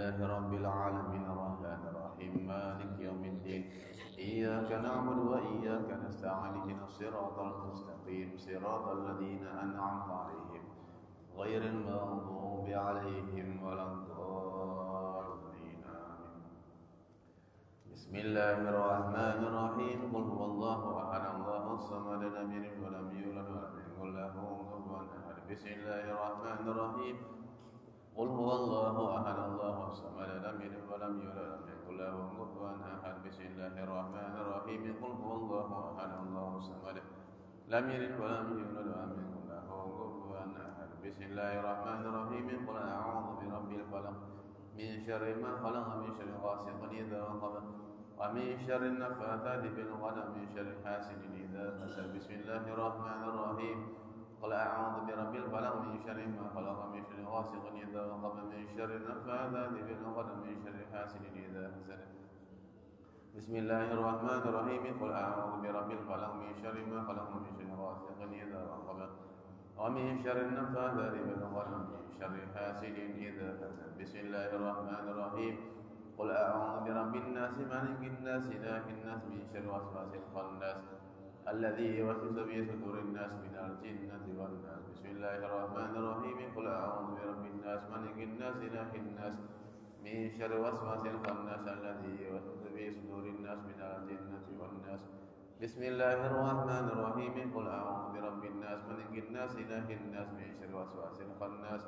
لله رب العالمين الرحمن الرحيم مالك يوم الدين إياك نعبد وإياك نستعين اهدنا الصراط المستقيم صراط الذين أنعمت عليهم غير المغضوب عليهم ولا الضالين آمين. بسم الله الرحمن الرحيم قل هو الله أحد الله الصمد لم يلد ولم يولد ولم يكن له كفوا أحد. بسم الله الرحمن الرحيم قل هو الله أحد الله الصمد لم يلد ولم يولد ولم يكن له كفوا أحد. بسم الله الرحمن الرحيم قل هو الله أحد الله الصمد لم يلد ولم يولد ولم يكن له كفوا أحد. بسم الله الرحمن الرحيم قل أعوذ برب الفلق من شر ما خلق من شر غاسق إذا وقب ومن شر النفاثات في العقد من شر حاسد إذا حسد. بسم الله الرحمن الرحيم قل أعوذ برب الفلق من شر ما خلق من شر غاسق إذا وقب من شر النفاثات في العقد من شر حاسد إذا حسد. بسم الله الرحمن الرحيم قل أعوذ برب الفلق من شر ما خلق من شر غاسق إذا وقب ومن شر النفاثات في العقد من شر حاسد إذا حسد. بسم الله الرحمن الرحيم قل أعوذ برب الناس مالك الناس إله الناس من شر وسواس الخناس الذي يوسوس في صدور الناس من الجنة والناس. بسم الله الرحمن الرحيم قل أعوذ برب الناس مالك الناس إله الناس من شر وسواس الخناس الذي يوسوس في صدور الناس من الجنة والناس. بسم الله الرحمن الرحيم قل أعوذ برب الناس مالك الناس إله الناس من شر وسواس الخناس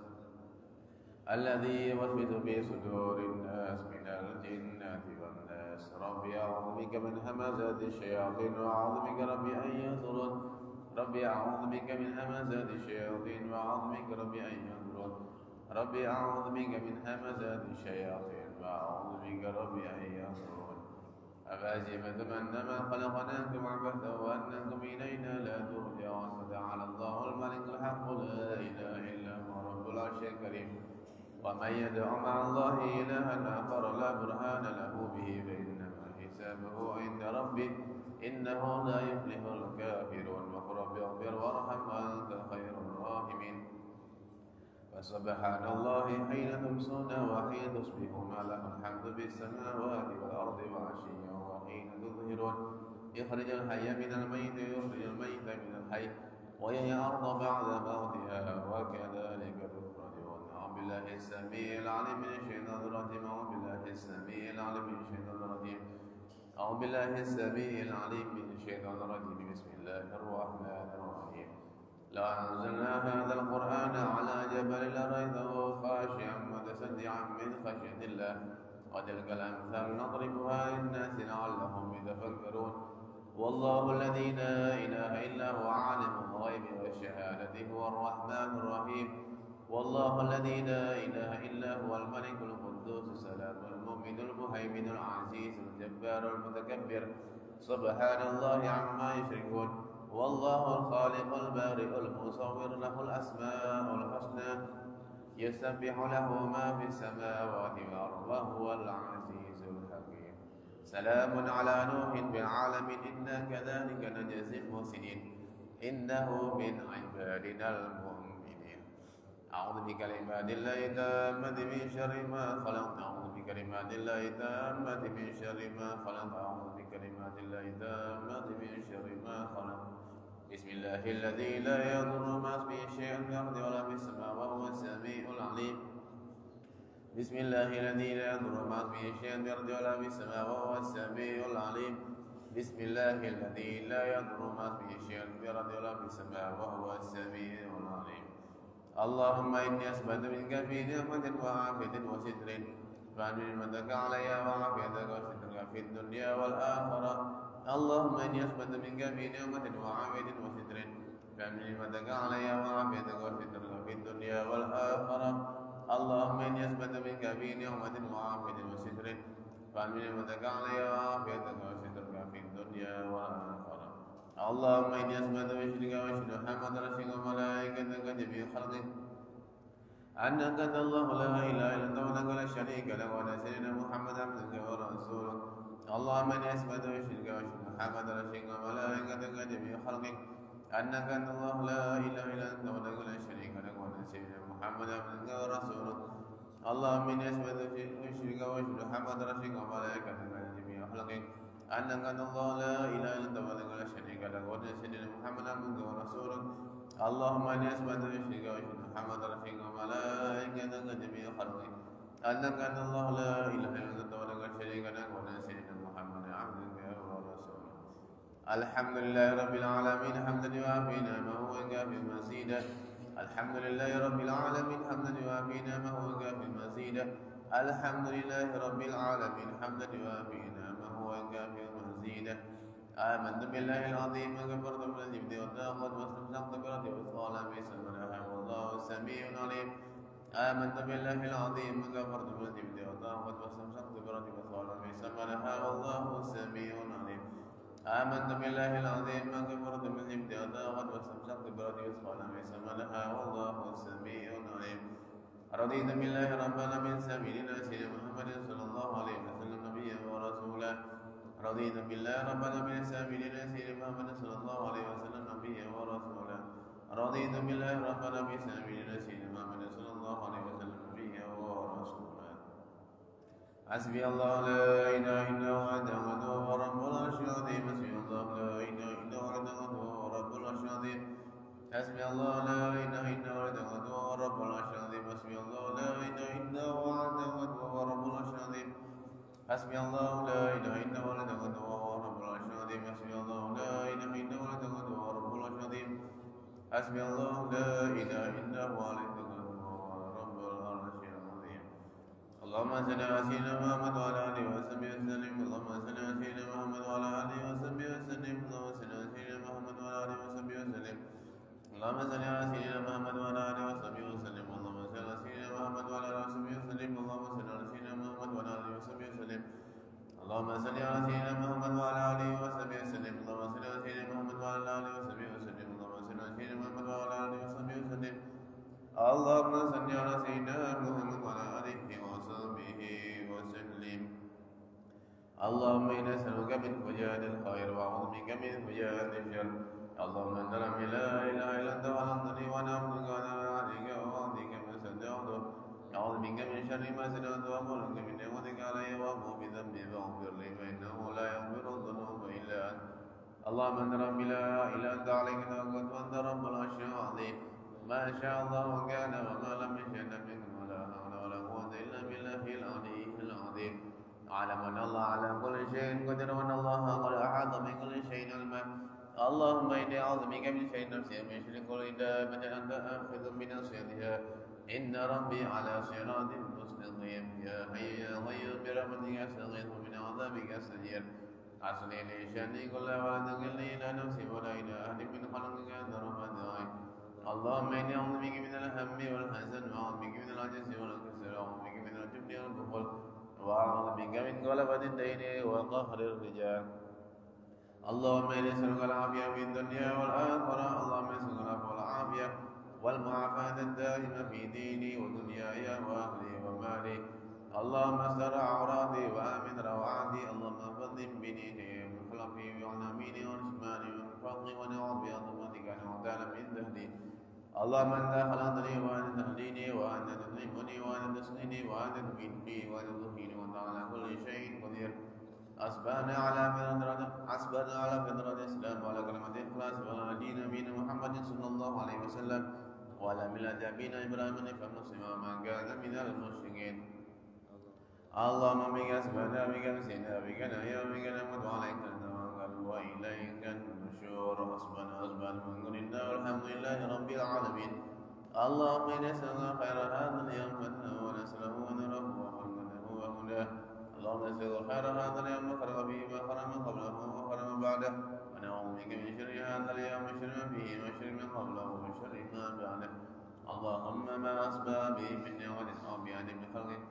الذي يوسوس في صدور الناس من الجنة والناس. ربي أعوذ بك من همزات الشياطين وأعوذ بك ربي أن يحضرون. ربي أعوذ بك من همزات الشياطين وأعوذ بك ربي أن يحضرون. ربي أعوذ بك من همزات الشياطين وأعوذ بك ربي أن يحضرون. أفحسبتم أنما خلقناكم عبثا وأنكم إلينا لا ترجعون. فتعالى الله الملك الحق لا إله إلا هو رب العرش الكريم. ومن يدع مع الله إلها آخر لا برهان له به فإنما حسابه عند ربه إنه لا يفلح الكافرون. وقل رب اغفر وارحم وأنت خير الراحمين. فسبحان الله حين تمسون وحين تصبحون له الحمد في السماوات والأرض وعشيا وحين تظهرون. يخرج الحي من الميت ويخرج الميت من الحي ويحيي الأرض بعد موتها وكذلك تخرجون. أعوذ بالله السميع العليم من الشيطان الرجيم. أعوذ بالله السميع العليم من الشيطان الرجيم. أعوذ بالله السميع العليم من الشيطان الرجيم. بسم الله الرحمن الرحيم. لو أنزلنا هذا القرآن على جبل لرأيته خاشعا متصدعا من خشية الله وتلك الأمثال نضربها للناس لعلهم يتفكرون. والله الذي لا إله إلا هو عالم الغيب والشهادة هو الرحمن الرحيم. والله الذي لا إله إلا هو الملك القدوس السلام المؤمن المهيمن العزيز الجبار المتكبر سبحان الله عما يشركون. والله الخالق البارئ المصور له الأسماء الحسنى يسبح له ما في السماوات والأرض وهو العزيز الحكيم. سلام على نوح في العالمين إنا كذلك نجزي المحسنين إنه من عبادنا المؤمنين. أعوذ بكلمات الله التامة من شر ما خلق. أعوذ بكلمات الله التامة من شر ما خلق. أعوذ بكلمات الله التامة من شر ما خلق. بسم الله الذي لا يضر مع اسمه شيء في الأرض ولا في السماء وهو السميع العليم. بسم الله الذي لا يضر مع اسمه شيء في الأرض ولا في السماء وهو السميع العليم. بسم الله الذي لا يضر مع اسمه شيء في الأرض ولا في السماء وهو السميع العليم. اللهم إني أثبت منك في نعمة وعافية وستر فأنعم نعمتك علي وعافيتك وسترك في الدنيا والآخرة. اللهم إني أثبت منك في نعمة وعافية وستر فأنعم نعمتك علي وعافيتك وسترك في الدنيا والآخرة. اللهم إني أثبت منك في نعمة وعافية وستر فأنعم نعمتك علي وعافيتك وسترك في الدنيا والآخرة. اللهم إني أثبت بشرك وشرك محمد رسولك وملائكتك جميع خلقك أنك أنت الله لا إله إلا أنت وحدك لا شريك لك وأن سيدنا محمد عبدك ورسولك. اللهم إني أثبت بشرك وشرك محمد رسولك وملائكتك جميع خلقك أنك أنت الله لا إله إلا أنت وحدك لا شريك لك وأن سيدنا محمد عبدك ورسولك. اللهم إني أشهد أشرك وأشهد محمد رسولك وملائكتك وجميع خلقك أنك أنت الله لا إله إلا أنت وحدك لا شريك لك وأن سيدنا محمد عبدك ورسولك اللهم إني أثبت أشرك وأشهد محمد رسولك وملائكتك وجميع خلقك أنك أنت الله لا إله إلا أنت وحدك لا شريك لك وأن سيدنا محمد عبدك ورسولك الحمد لله رب العالمين حمدا يوافي نعمه ويكافئ مزيدا الحمد لله رب العالمين حمدا يوافي نعمه ويكافئ مزيدا الحمد لله رب العالمين حمدا يوافي نعمه ويكافئ مزيدا آمنت بالله العظيم وكفرت بالجبت والطاغوت واستمسكت بربي وصالح بسمنها والله سميع عليم آمنت بالله العظيم وكفرت بالجبت والطاغوت واستمسكت بربي وصالح بسمنها والله سميع عليم آمنت بالله العظيم ما كفرت من الابتغاء واستمسكت بربي وصالح بسمنها والله سميع عليم رضيت بالله ربنا من سبيلنا سيدنا محمد صلى الله عليه وسلم نبيا ورسولا رضيت بالله ربنا من سبيلنا سيدنا محمد صلى الله عليه وسلم نبيا ورسولا رضيت بالله ربنا من سبيلنا سيدنا محمد صلى الله عليه وسلم نبيا ورسولا حسبي الله لا إله إلا هو وحده رب العرش العظيم حسبي الله لا إله إلا هو وحده رب العرش العظيم حسبي الله لا إله إلا هو وحده رب العرش العظيم حسبي الله لا إله إلا هو وحده رب العرش العظيم حسبي الله لا إله إلا هو وحده رب العرش العظيم حسبي الله لا إله إلا هو وحده رب العرش العظيم حسبي الله لا إله إلا هو رب العرش العظيم اللهم صل على سيدنا محمد وعلى آله وصحبه وسلم اللهم صل على سيدنا محمد وعلى آله وصحبه وسلم اللهم صل على سيدنا محمد وعلى آله وصحبه وسلم اللهم صل على سيدنا محمد وعلى آله وصحبه وسلم اللهم صل على سيدنا محمد وعلى آله وصحبه وسلم اللهم صل على سيدنا محمد وعلى آله وصحبه وسلم اللهم صل على سيدنا محمد وعلى آله وصحبه وسلم اللهم صل على سيدنا محمد وعلى آله وصحبه وسلم اللهم صل على سيدنا محمد وعلى آله وصحبه وسلم اللهم صل على سيدنا محمد وعلى آله وصحبه وسلم اللهم إنا نسألك من فجاءة الخير وأعوذ بك من فجاءة الشر اللهم أنت ربي لا إله إلا أنت خلقتني وأنا عبدك وأنا عليك ووعدك ما صدقت أعوذ بك من شر ما صنعت وأقول لك من نعمتك علي وأبوء بذنبي فاغفر لي فإنه لا يغفر الذنوب إلا أنت اللهم أنت ربي لا إله إلا أنت عليك توكلت وأنت رب العرش العظيم ما شاء الله كان وما لم يشأ لم يكن ولا حول ولا قوة إلا بالله العلي العظيم أعلم أن الله على كل شيء قدير وأن الله قد أحاط بكل شيء علما اللهم إني أعوذ بك من شر نفسي ومن شر كل دابة أنت آخذ بناصيتها إن ربي على صراط مستقيم يا حي يا قيوم برحمتك أستغيث ومن عذابك أستجير أصلي لي شأني كله ولا تكلني إلى نفسي ولا إلى أحد من خلقك أنت رحمتك اللهم إني أعوذ بك من الهم والحزن وأعوذ بك من العجز والكسل وأعوذ بك من الجبن والبخل وأعوذ بك من غلبة الدين وقهر الرجال اللهم إني أسألك العافية في الدنيا والآخرة اللهم أسألك العفو والعافية والمعافاة الدائمة في ديني ودنياي وأهلي ومالي اللهم استر عوراتي وآمن روعاتي اللهم فضل بنيتي من خلقي وعن يميني وعن شمالي ومن فوقي ونعوذ بعظمتك أن أغتال من ذهلي اللهم أنت خلقتني وأنت تهديني وأنت تطعمني وأنت تسقيني وأنت تميتني وأنت تحييني وأنت على كل شيء قدير أصبحنا على فطرة الإسلام وعلى كلمة الإخلاص وعلى دين نبينا محمد صلى الله عليه وسلم وعلى ملة أبينا إبراهيم حنيفا مسلما وما كان من المشركين اللهم بك أصبحنا بك أمسينا بك نحيا وبك نموت وعليك نتوكل وإليك النشور أصبحنا المنكر لله والحمد لله رب العالمين اللهم إنا نسألك خير هذا اليوم فتنه ونسله ونره وحمده وهداه اللهم نسألك خير هذا اليوم وخرج فيه ما خرم قبله وخرم بعده ونعوذ بك من شر هذا اليوم وشر ما فيه وشر ما قبله وشر ما بعده اللهم ما أصبح به من نعمة أو بأحد من خلقك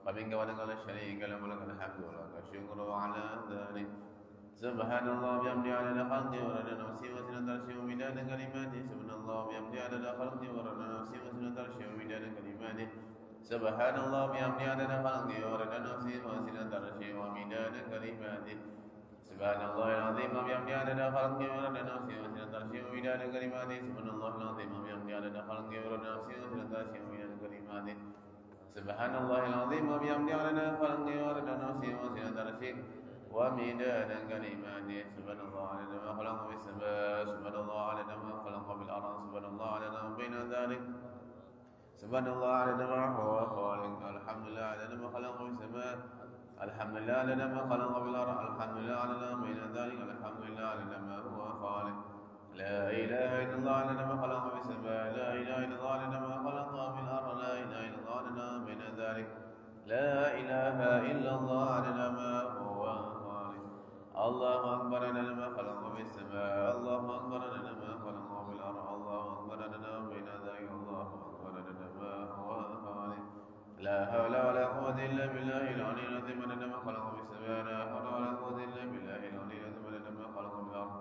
ومنك ولك لا شريك له ولك الحمد ولك الشكر على ذلك سبحان الله بحمده عدد خلقه ورضا نفسه وزنة عرشه ومداد كلماته سبحان الله بحمده عدد خلقه ورضا نفسه وزنة عرشه ومداد كلماته سبحان الله بحمده عدد خلقه ورضا نفسه وزنة عرشه ومداد كلماته سبحان الله العظيم وبحمده عدد خلقه ورضا نفسه وزنة عرشه ومداد كلماته سبحان الله العظيم وبحمده عدد خلقه ورضا نفسه وزنة عرشه ومداد كلماته سبحان الله العظيم وبحمده عدد خلقه ورد نفسه وزنة عرشه ومداد كلماته سبحان الله عدد ما خلق في السماء سبحان الله عدد ما خلق في الأرض سبحان الله عدد ما بين ذلك سبحان الله عدد ما هو خالق الحمد لله عدد ما خلق في السماء الحمد لله عدد ما خلق في الأرض الحمد لله عدد ما بين ذلك الحمد لله عدد ما هو خالق لا إله إلا الله عدد ما خلق في السماء لا إله إلا الله عدد ما خلق في الأرض لا إله إلا الله عدد ما بين ذلك لا إله إلا الله عدد ما هو خالق الله أكبر عدد ما خلق في السماء الله أكبر عدد ما خلق في الأرض الله أكبر عدد ما بين ذلك الله أكبر عدد ما هو خالق لا حول ولا قوة إلا بالله العلي العظيم عدد ما خلق في السماء لا حول ولا قوة إلا بالله العلي العظيم عدد ما خلق في الأرض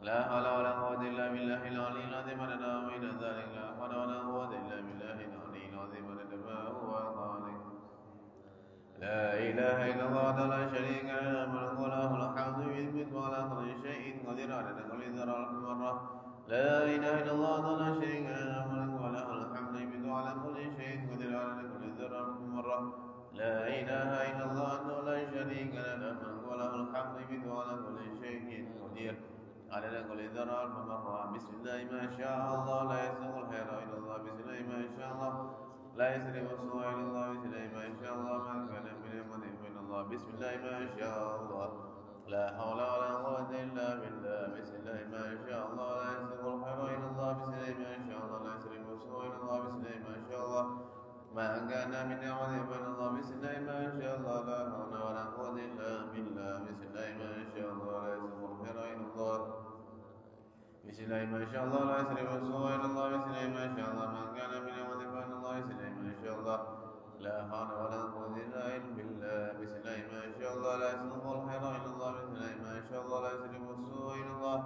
لا حول ولا قوة إلا بالله العلي العظيم عدد ما بين ذلك لا حول ولا قوة إلا بالله العلي العظيم عدد ما هو خالق لا إله إلا الله لا شريك له الملك وله الحمد يثبت على كل شيء قدير عدد كل ذرة مرة لا إله إلا الله لا شريك له الملك وله الحمد يثبت على كل شيء قدير عدد كل ذرة مرة لا إله إلا الله لا شريك له الملك وله الحمد يثبت على كل شيء قدير عدد كل ذرة مرة بسم الله ما شاء الله لا يسوق الخير إلا الله بسم الله ما شاء الله لا يسرب السوء إلا الله بسم الله ما شاء الله ما كان من نعمة من الله بسم الله ما شاء الله لا حول ولا قوة إلا بالله بسم الله ما شاء الله لا يسرب الخير إلا الله بسم الله ما شاء الله لا يسرب السوء إلا الله بسم الله ما شاء الله ما كان من نعمة من الله بسم الله ما شاء الله لا حول ولا قوة إلا بالله بسم الله ما شاء الله لا يسرب الخير إلا الله بسم الله ما شاء الله لا يسرب السوء إلا الله بسم الله ما شاء الله ما كان من نعمة من الله بسم الله ما شاء الله لا حول ولا قوة إلا بالله بسم الله ما شاء الله لا يسرب الخير إلا الله بسم الله ما شاء الله لا يسرب السوء إلا الله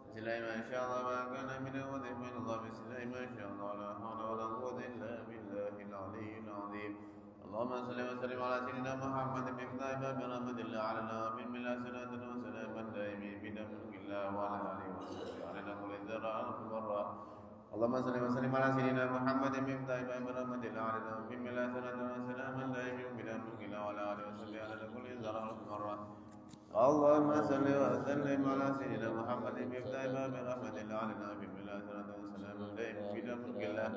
بسم الله ما شاء الله ما كان من نعمة من الله بسم الله ما شاء الله لا حول ولا قوة إلا بالله العلي العظيم اللهم صل وسلم على سيدنا محمد بمقدار برحمة الله علينا ومن ملا صلاة وسلاما دائمين بدمك الله وعلى آله وصحبه علينا كل ذرة مرة اللهم صل وسلم على سيدنا محمد بمقدار برحمة الله علينا ومن ملا صلاة وسلاما دائمين بدمك الله وعلى آله وصحبه علينا كل ذرة مرة اللهم صل وسلم على سيدنا محمد بمقدار برحمة الله علينا ومن ملا صلاة وسلاما دائمين بدمك الله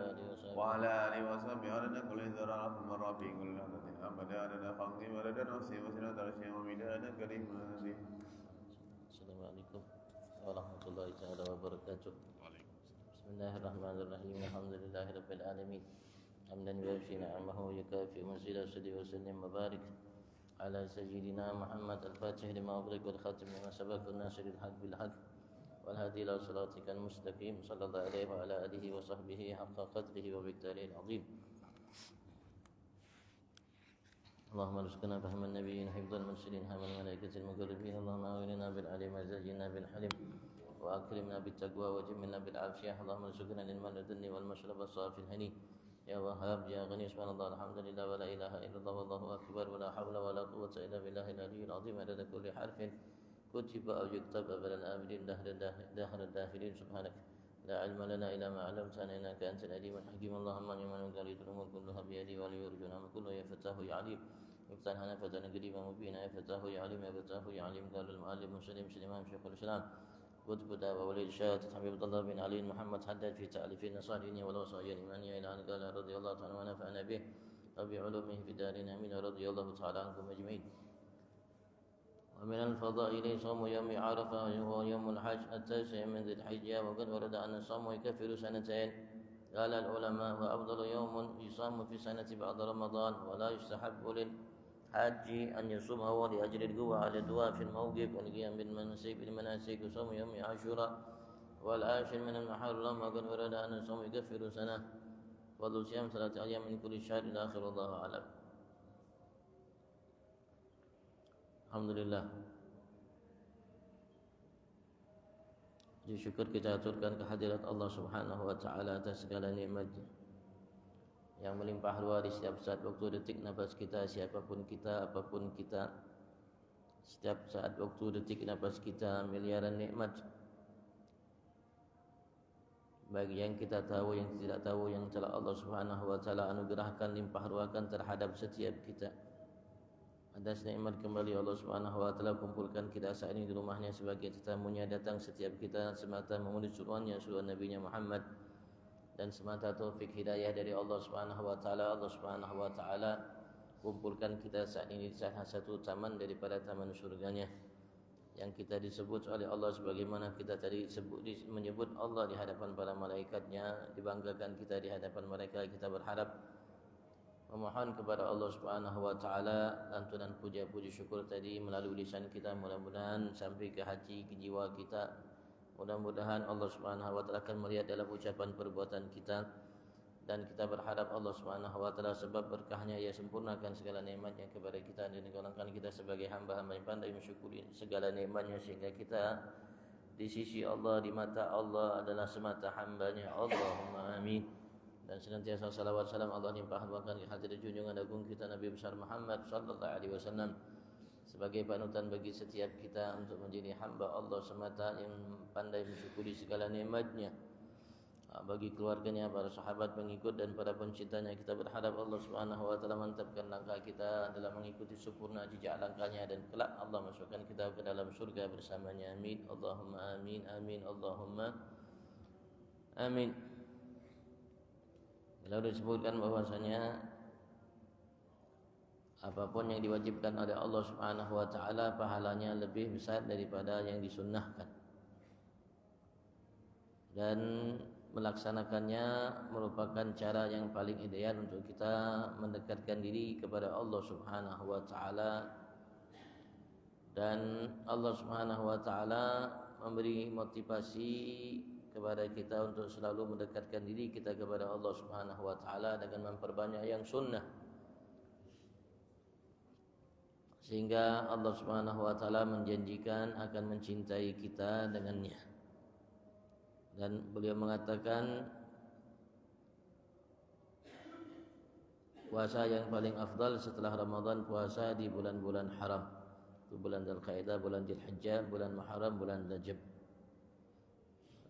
وعلى آله وصحبه علينا كل ذرة مرة في كل لحظة أبدا علينا خلقي ولد نفسي وسنة عرشي ومداد كلماتي. السلام عليكم ورحمة الله تعالى وبركاته. بسم الله الرحمن الرحيم الحمد لله رب العالمين حمدا يوفي نعمه ويكافئ مزيدا صلي وسلم وبارك على سيدنا محمد الفاتح لما أغلق والخاتم لما سبق الناصر الحق بالحق والهادي إلى صراطك المستقيم صلى الله عليه وعلى آله وصحبه حق قدره ومقداره العظيم. اللهم ارزقنا فهم النبيين حفظ المرسلين هم الملائكة المقربين اللهم أغننا بالعلم وزينا بالحلم وأكرمنا بالتقوى وجملنا بالعافية اللهم ارزقنا العلم الذي والمشرب الصافي الهني يا وهاب يا غني سبحان الله الحمد لله ولا إله إلا الله والله أكبر ولا حول ولا قوة إلا بالله العلي العظيم عدد كل حرف كتب أو يكتب أبدا الآمرين دهر الداخلين سبحانك لا علم لنا إلا ما علمتنا إنك أنت العليم الحكيم اللهم علمنا من قريب الأمور كلها بيدي ولي يرجونا من كله يا فتاه يا عليم افتح لنا فتاة قريبا مبينا يا فتاه يا عليم يا فتاه يا عليم قال المعلم مسلم سليمان شيخ الإسلام قطب دعوة ولي الشهادة حبيب الله بن علي محمد حداد في تأليف النصارين والوصايا الإيمانية إلى أن قال رضي الله تعالى ونفعنا به وبعلومه في دارنا آمين رضي الله تعالى عنكم أجمعين. ومن الفضائل صوم يوم عرفة وهو يوم الحج التاسع من ذي الحجة وقد ورد أن الصوم يكفر سنتين. قال العلماء وأفضل يوم يصام في سنة بعد رمضان ولا يستحب للحاج أن يصومه لأجل القوة على الدواء في الموقف والقيام بالمناسك وصوم يوم عاشوراء والعاشر من المحرم وقد ورد أن الصوم يكفر سنة فضل صيام 3 أيام من كل شهر إلى آخر والله أعلم. Alhamdulillah. Puji syukur kita aturkan kehadirat Allah Subhanahu wa taala atas segala nikmat-Nya yang melimpah ruah di setiap saat waktu detik nafas kita, siapapun kita, apapun kita. Setiap saat waktu detik nafas kita miliaran nikmat baik yang kita tahu yang tidak tahu, yang telah Allah Subhanahu wa taala anugerahkan limpah ruahkan terhadap setiap kita. Atas nikmat kembali Allah Subhanahu wa taala kumpulkan kita saat ini di rumahnya sebagai tetamunya, datang setiap kita semata memenuhi suruhannya, suruhan Nabi Muhammad, dan semata taufik hidayah dari Allah Subhanahu wa taala. Allah Subhanahu wa taala kumpulkan kita saat ini di salah satu taman daripada taman surganya, yang kita disebut oleh Allah sebagaimana kita tadi menyebut Allah di hadapan para malaikatnya, dibanggakan kita di hadapan mereka. Kita berharap memohon kepada Allah Subhanahu wa taala lantunan puja-puji syukur tadi melalui lisan kita, mudah-mudahan sampai ke hati, ke jiwa kita. Mudah-mudahan Allah Subhanahu wa taala akan melihat dalam ucapan perbuatan kita, dan kita berharap Allah Subhanahu wa taala sebab berkahnya ia sempurnakan segala nikmatnya kepada kita, dan golongkan kita sebagai hamba-hamba yang pandai mensyukuri segala nikmatnya, sehingga kita di sisi Allah, di mata Allah adalah semata hambanya. Allahumma amin. Dan senantiasa salawat salam Allah limpah ruahkan ke hadirat junjungan agung kita Nabi besar Muhammad sallallahu alaihi wasallam sebagai panutan bagi setiap kita untuk menjadi hamba Allah semata yang pandai mensyukuri segala nikmatnya. Bagi keluarganya, para sahabat, pengikut dan para pencintanya, kita berharap Allah Subhanahu wa taala mantapkan langkah kita dalam mengikuti sempurna jejak langkahnya, dan kelak Allah masukkan kita ke dalam surga bersamanya. Amin. Allahumma amin. Amin. Allahumma amin. Lalu disebutkan bahwasanya apapun yang diwajibkan oleh Allah Subhanahu wa taala pahalanya lebih besar daripada yang disunnahkan, dan melaksanakannya merupakan cara yang paling ideal untuk kita mendekatkan diri kepada Allah Subhanahu wa taala. Dan Allah Subhanahu wa taala memberi motivasi kepada kita untuk selalu mendekatkan diri kita kepada Allah Subhanahu wa taala dengan memperbanyak yang sunnah, sehingga Allah Subhanahu wa taala menjanjikan akan mencintai kita dengannya. Dan beliau mengatakan puasa yang paling afdal setelah Ramadan puasa di bulan-bulan haram, itu bulan Dzulqa'dah, bulan Dzulhijjah, bulan Muharram, bulan Rajab.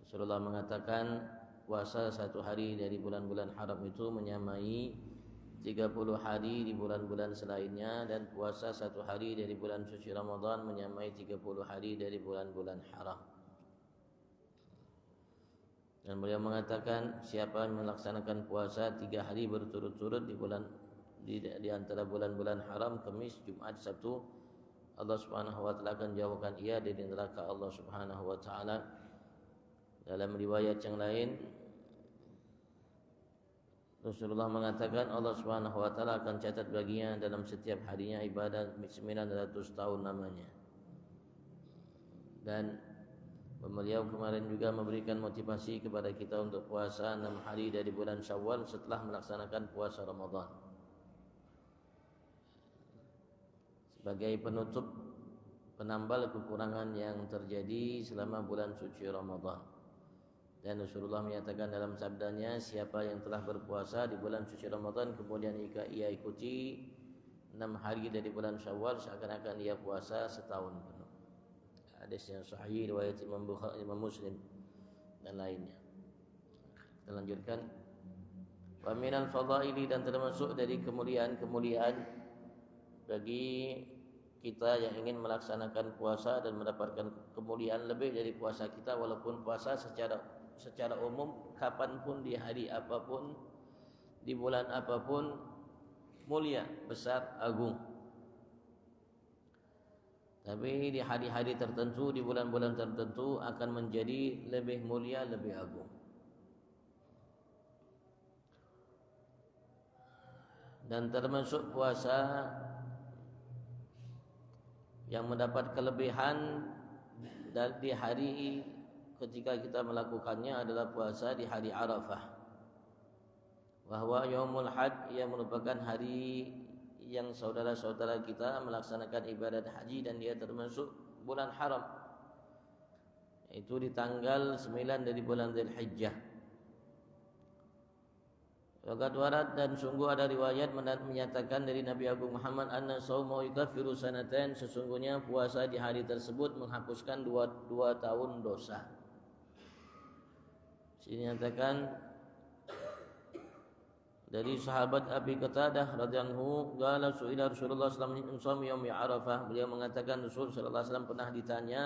Rasulullah mengatakan puasa satu hari dari bulan-bulan haram itu menyamai 30 hari di bulan-bulan selainnya, dan puasa satu hari dari bulan suci Ramadan menyamai 30 hari dari bulan-bulan haram. Dan beliau mengatakan siapa yang melaksanakan puasa 3 hari berturut-turut di antara bulan-bulan haram, Kamis, Jumat, Sabtu, Allah Subhanahu wa taala akan jauhkan ia dari neraka Allah Subhanahu wa taala. Dalam riwayat yang lain Rasulullah mengatakan Allah Subhanahu wa taala akan catat baginya dalam setiap harinya ibadah 900 tahun namanya. Dan beliau kemarin juga memberikan motivasi kepada kita untuk puasa 6 hari dari bulan Syawal setelah melaksanakan puasa Ramadan, sebagai penutup penambal kekurangan yang terjadi selama bulan suci Ramadan. Dan Rasulullah menyatakan dalam sabdanya, siapa yang telah berpuasa di bulan suci Ramadan kemudian ia ikuti 6 hari dari bulan Syawal, seakan-akan ia puasa setahun penuh. Hadis yang sahih riwayat Imam Bukhari, Imam Muslim dan lainnya. Kita lanjutkan. Wa minal fadaili, dan termasuk dari kemuliaan-kemuliaan bagi kita yang ingin melaksanakan puasa dan mendapatkan kemuliaan lebih dari puasa kita, walaupun puasa secara umum kapanpun, di hari apapun, di bulan apapun, mulia, besar, agung. Tapi di hari-hari tertentu, di bulan-bulan tertentu akan menjadi lebih mulia, lebih agung. Dan termasuk puasa yang mendapat kelebihan di hari ketika kita melakukannya adalah puasa di hari Arafah. Bahwa Yaumul Hajj yang merupakan hari yang saudara-saudara kita melaksanakan ibadat haji, dan dia termasuk bulan haram, itu di tanggal 9 dari bulan Dzulhijjah. Waqad warad, dan sungguh ada riwayat menyatakan dari Nabi Agung Muhammad, anna shauma yukaffiru sanatain, sesungguhnya puasa di hari tersebut menghapuskan dua tahun dosa. Sini nyatakan dari sahabat Abi Qatadah radhiyallahu qala su'ila Rasulullah sallallahu alaihi wasallam yaum Arafah. Beliau mengatakan Rasul sallallahu alaihi wasallam pernah ditanya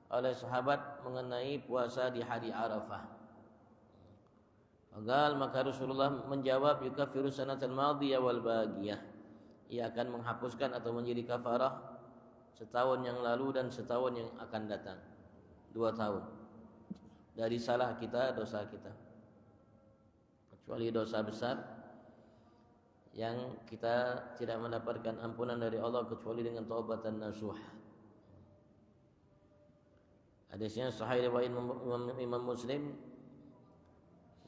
oleh sahabat mengenai puasa di hari Arafah. Maka Rasulullah menjawab yukaffiru sanatal madiyah wal bagiyah. Ia akan menghapuskan atau menjadi kafarah setahun yang lalu dan setahun yang akan datang. 2 tahun dari salah kita, dosa kita. Kecuali dosa besar yang kita tidak mendapatkan ampunan dari Allah kecuali dengan taubatan nasuh. Hadisnya sahih riwayat Imam Muslim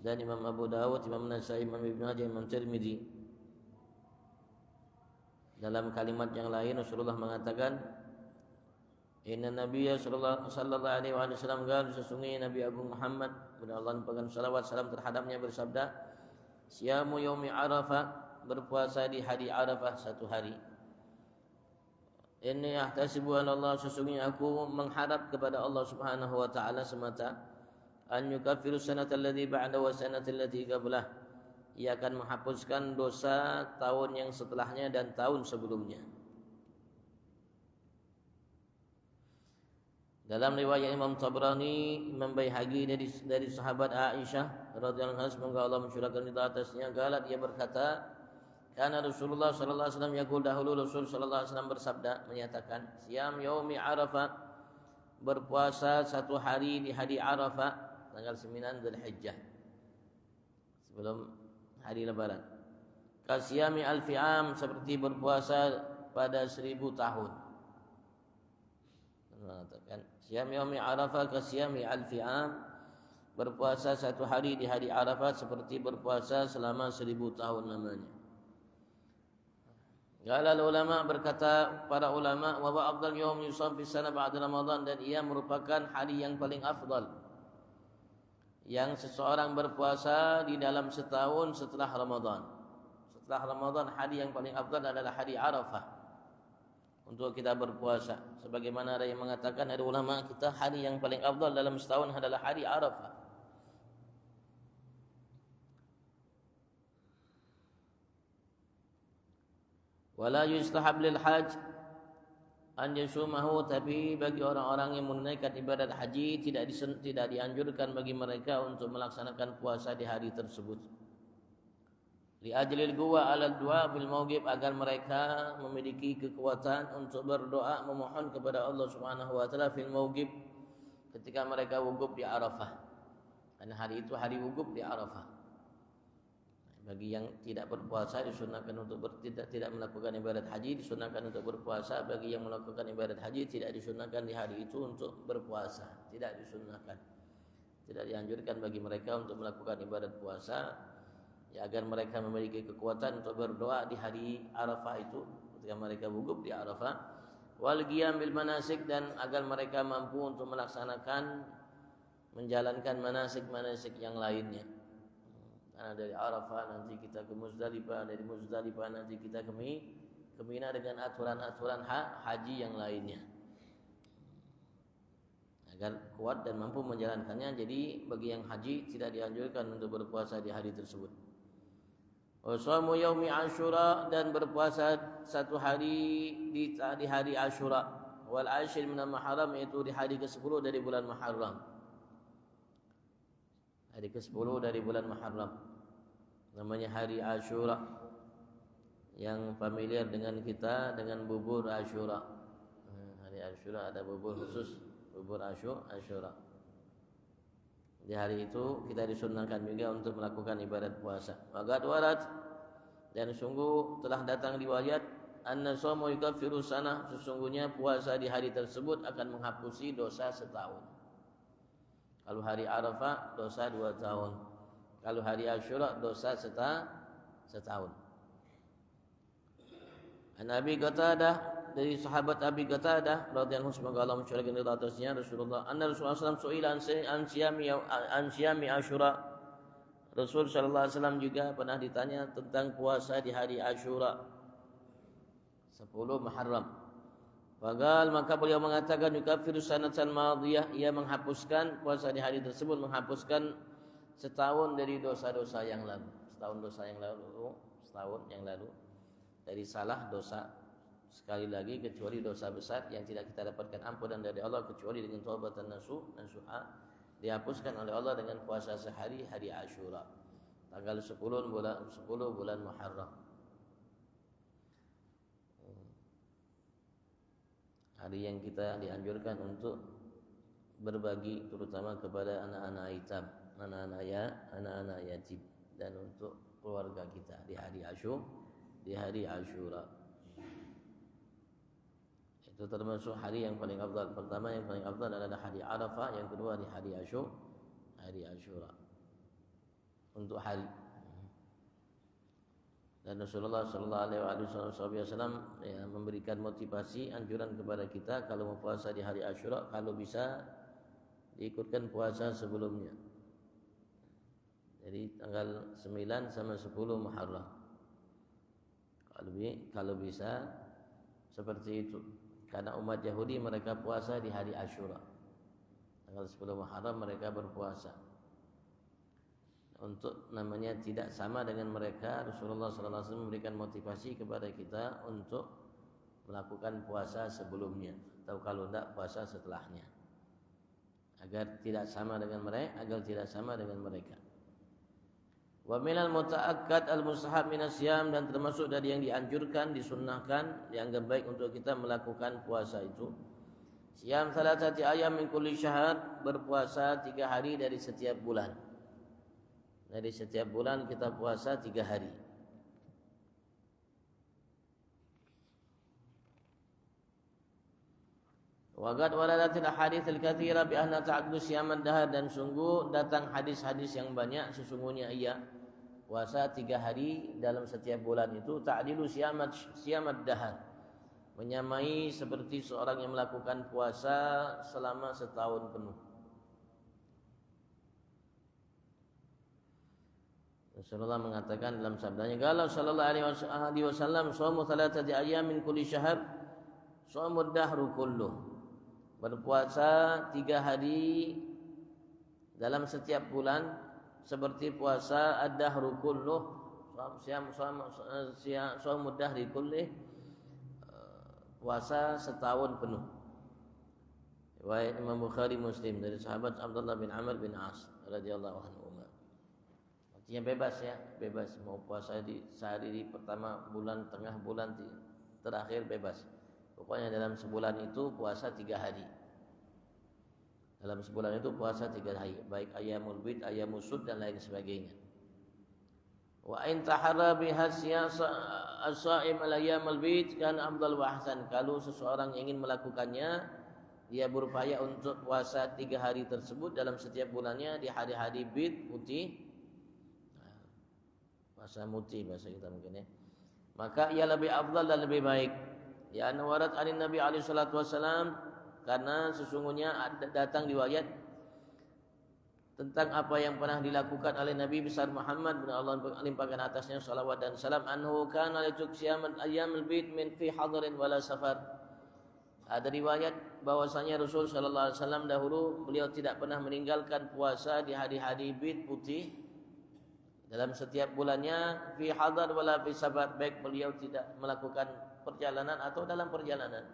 dan Imam Abu Dawud, Imam Nasai, Imam Ibnu Majah, Imam Tirmidzi. Dalam kalimat yang lain Rasulullah mengatakan Inna Nabiyya sallallahu alaihi wasallam qala sesungguhnya Nabi Agung Muhammad Allah mempakan salawat salam terhadapnya bersabda Siyamu yaumi Arafah, berpuasa di hari Arafah 1 hari. Inni ahtasibu an Allah, sesungguhnya aku mengharap kepada Allah Subhanahu wa taala semata an yukaffiru sanata allati ba'da wa sanata allati qablah. Ia akan menghapuskan dosa tahun yang setelahnya dan tahun sebelumnya. Dalam riwayat Imam Tabrani, Imam Baihaqi dari sahabat Aisyah radhiyallahu anha semoga Allah mencurahkan ridha atasnya, galat ia berkata, karena Rasulullah sallallahu alaihi wasallam yaqul dahulu Rasul sallallahu alaihi wasallam bersabda menyatakan, "Siyam yaumi Arafah," berpuasa 1 hari di hari Arafah tanggal 9 Dzulhijjah. Sebelum hari lebaran. Kasiyami alfi'am, seperti berpuasa pada 1000 tahun. Mengatakan Siyam yaumi Arafah kasiyami alfi'am, berpuasa 1 hari di hari Arafah seperti berpuasa selama 1000 tahun namanya. Galal ulama, berkata para ulama, wa afdal yaum yusam fi sana ba'da Ramadan, dan ia merupakan hari yang paling afdal yang seseorang berpuasa di dalam setahun setelah Ramadan. Setelah Ramadan hari yang paling afdal adalah hari Arafah untuk kita berpuasa. Sebagaimana ada yang mengatakan dari ulama kita hari yang paling afdal dalam setahun adalah hari Arafah. Wala yustahab lil hajj an yasumahu, tapi bagi orang-orang yang menunaikan ibadat haji tidak dianjurkan bagi mereka untuk melaksanakan puasa di hari tersebut. Li ajlil quwa 'ala du'a bil mawqif, agar mereka memiliki kekuatan untuk berdoa memohon kepada Allah Subhanahu wa taala fil mawqif, ketika mereka wukuf di Arafah. Karena hari itu hari wukuf di Arafah. Bagi yang tidak berpuasa disunahkan untuk tidak melakukan ibadat haji, disunahkan untuk berpuasa. Bagi yang melakukan ibadat haji tidak disunahkan di hari itu untuk berpuasa, tidak disunahkan. Tidak dianjurkan bagi mereka untuk melakukan ibadat puasa, ya, agar mereka memiliki kekuatan untuk berdoa di hari Arafah itu ketika mereka wukuf di Arafah. Wal qiyam bil manasik, dan agar mereka mampu untuk melaksanakan menjalankan manasik-manasik yang lainnya. Karena dari Arafah nanti kita ke Muzdalifah, dari Muzdalifah nanti kita ke Mina dengan aturan-aturan haji yang lainnya. Agar kuat dan mampu menjalankannya. Jadi bagi yang haji tidak dianjurkan untuk berpuasa di hari tersebut. Wasaumu yaumi Asyura, dan berpuasa 1 hari di hari Asyura. Wal ashir minal Muharram, yaitu di hari ke-10 dari bulan Muharram. Hari ke-10 dari bulan Muharram namanya hari Asyura, yang familiar dengan kita dengan bubur Asyura. Hari Asyura ada bubur khusus, bubur Asyura. Di hari itu kita disunahkan juga untuk melakukan ibadat puasa. Waqad warad, dan sungguh telah datang riwayat anna shaumu yukaffiru sanah, sesungguhnya puasa di hari tersebut akan menghapusi dosa setahun. Kalau hari Arafah dosa 2 tahun. Kalau hari Asyura dosa setahun. An Abi Qatadah, dari sahabat Abi Qatadah radhiyallahu anhu, semoga Allah mencurahkan ridha atasnya, Rasulullah sallallahu su'ila an siyami Asyura. Rasul sallallahu alaihi wasallam juga pernah ditanya tentang puasa di hari Asyura 10 Muharram. Wagal, maka beliau mengatakan yukaffiru sanatan madiyah, ia menghapuskan puasa di hari tersebut, menghapuskan setahun dari dosa-dosa yang lalu. Setahun yang lalu dari salah dosa. Sekali lagi kecuali dosa besar yang tidak kita dapatkan ampunan dari Allah kecuali dengan taubatan nasuha, dihapuskan oleh Allah dengan puasa sehari hari Asyura. Tanggal 10 bulan Muharram. Hari yang kita dianjurkan untuk berbagi terutama kepada anak-anak yatim, anak-anak yatim dan untuk keluarga kita di hari Asyura. Itu termasuk hari yang paling afdal. Pertama yang paling afdal adalah hari Arafah, yang kedua di hari Asyura. Untuk hari. Dan Rasulullah sallallahu alaihi wasallam memberikan motivasi, anjuran kepada kita kalau mau puasa di hari Asyura, kalau bisa diikutkan puasa sebelumnya. Jadi tanggal 9 sama 10 Muharram. Kalau bisa seperti itu. Karena umat Yahudi mereka puasa di hari Asyura. Tanggal 10 Muharram mereka berpuasa. Untuk namanya tidak sama dengan mereka, Rasulullah SAW memberikan motivasi kepada kita untuk melakukan puasa sebelumnya atau kalau tidak puasa setelahnya, agar tidak sama dengan mereka. Wa minal muta'akkad al-mustahab minas siyam, dan termasuk dari yang dianjurkan, disunnahkan, dianggap baik untuk kita melakukan puasa itu. Siyam salasati ayyam min kulli syahr, berpuasa 3 hari dari setiap bulan. Dari setiap bulan kita puasa 3 hari. Waqad waradatil haditsul katsira bi anna ta'addu siyamad dahar, dan sungguh datang hadis-hadis yang banyak sesungguhnya ia puasa 3 hari dalam setiap bulan itu ta'dilu siyamad dahar, menyamai seperti seorang yang melakukan puasa selama setahun penuh. Rasulullah mengatakan dalam sabdanya, "Qala sallallahu alaihi wasallam, shaumu thalathati ayyamin kulli syahr, shaumud dahru kulluh." Berpuasa 3 hari dalam setiap bulan seperti puasa ad-dahru kulluh, shaumud dahri kullih, puasa setahun penuh. Riwayat Imam Bukhari Muslim dari sahabat Abdullah bin Amr bin As radhiyallahu anhu. Artinya bebas mau puasa di sehari di pertama bulan, tengah bulan, terakhir bebas. Pokoknya dalam sebulan itu puasa 3 hari. Dalam sebulan itu puasa 3 hari, baik ayyamul bid, ayyamul sud dan lain sebagainya. Wa in taharra biha as-sha'im al-ayyamul bid kana afdal wa ahsan. Kalau seseorang ingin melakukannya, dia berupaya untuk puasa 3 hari tersebut dalam setiap bulannya di hari-hari bid, putih. Bahasa muti bahasa kita mungkin ya. Maka ia lebih afdal dan lebih baik. Ya anwarat anin Nabi alaihi salatu wasalam, karena sesungguhnya datang riwayat tentang apa yang pernah dilakukan oleh Nabi besar Muhammad bin Allah limpahkan atasnya salawat dan salam, anhu kana lituk siyaman ayyamul bid min fi hadarin wala safar. Ada riwayat bahwasanya Rasul sallallahu alaihi wasallam dahulu beliau tidak pernah meninggalkan puasa di hari-hari bid putih dalam setiap bulannya, fi hadar wala fi safar, baik beliau tidak melakukan perjalanan atau dalam perjalanan.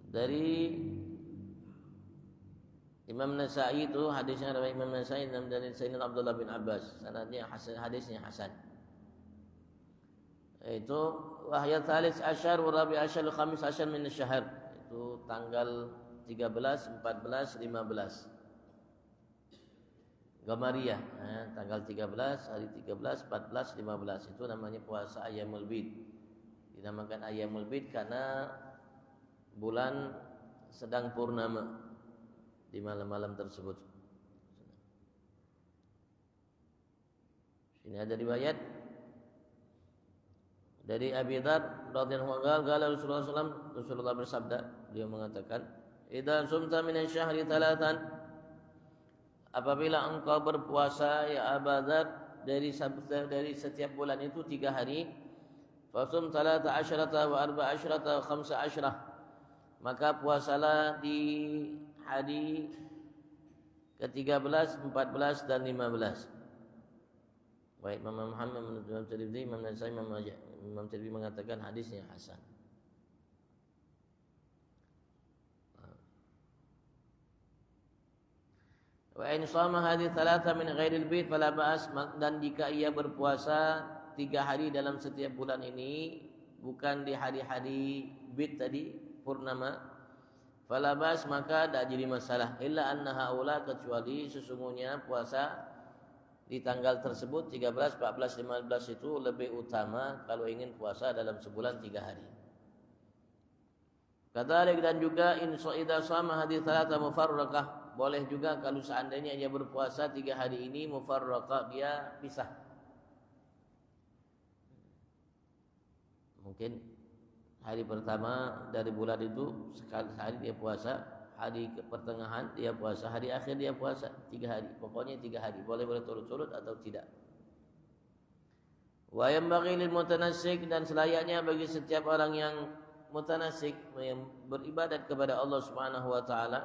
Dari Imam Nasa'i itu hadisnya dari Imam Nasa'i dan dari Sayyidina Abdullah bin Abbas, sanadnya hasan, hadisnya hasan. Itu wahya tsalis asyar wa rabi asyar khamis asyar min asy-syahr, itu tanggal 13, 14, 15 Qamariyah, tanggal 13, hari 13, 14, 15 itu namanya puasa Ayyamul Bid. Dinamakan Ayyamul Bid karena bulan sedang purnama di malam-malam tersebut. Sini ada riwayat dari Abi Dzar radhiyallahu anhu, qala Rasulullah bersabda, beliau mengatakan, "Idza sumta min asy-syahri thalathan," apabila engkau berpuasa ya Abu Dzar dari setiap bulan itu 3 hari. Fasum 13 wa 14 wa 15. Maka puasalah di hari ke-13, 14 dan 15. Baik, Imam Muhammad, Imam Tirmidzi, Imam Nasai, Imam Tirmidzi mengatakan hadisnya hasan. Wa in shama hadhihi thalatha min ghairil bait fala ba'as, dan jika ia berpuasa 3 hari dalam setiap bulan ini bukan di hari-hari bait tadi purnama, fala ba'as, maka tak jadi masalah. Illa anna haula, kecuali sesungguhnya puasa di tanggal tersebut 13, 14, 15 itu lebih utama kalau ingin puasa dalam sebulan 3 hari. Kadzalik, dan juga in idza shama hadhihi thalatha mufarraqah, boleh juga kalau seandainya dia berpuasa 3 hari ini mufarraqah, dia pisah. Mungkin hari pertama dari bulan itu sehari dia puasa, hari pertengahan dia puasa, hari akhir dia puasa 3 hari. Pokoknya 3 hari, boleh berturut-turut atau tidak. Wa yanbaghi lil mutanassik, dan selayaknya bagi setiap orang yang mutanassik, yang beribadat kepada Allah Subhanahu wa taala,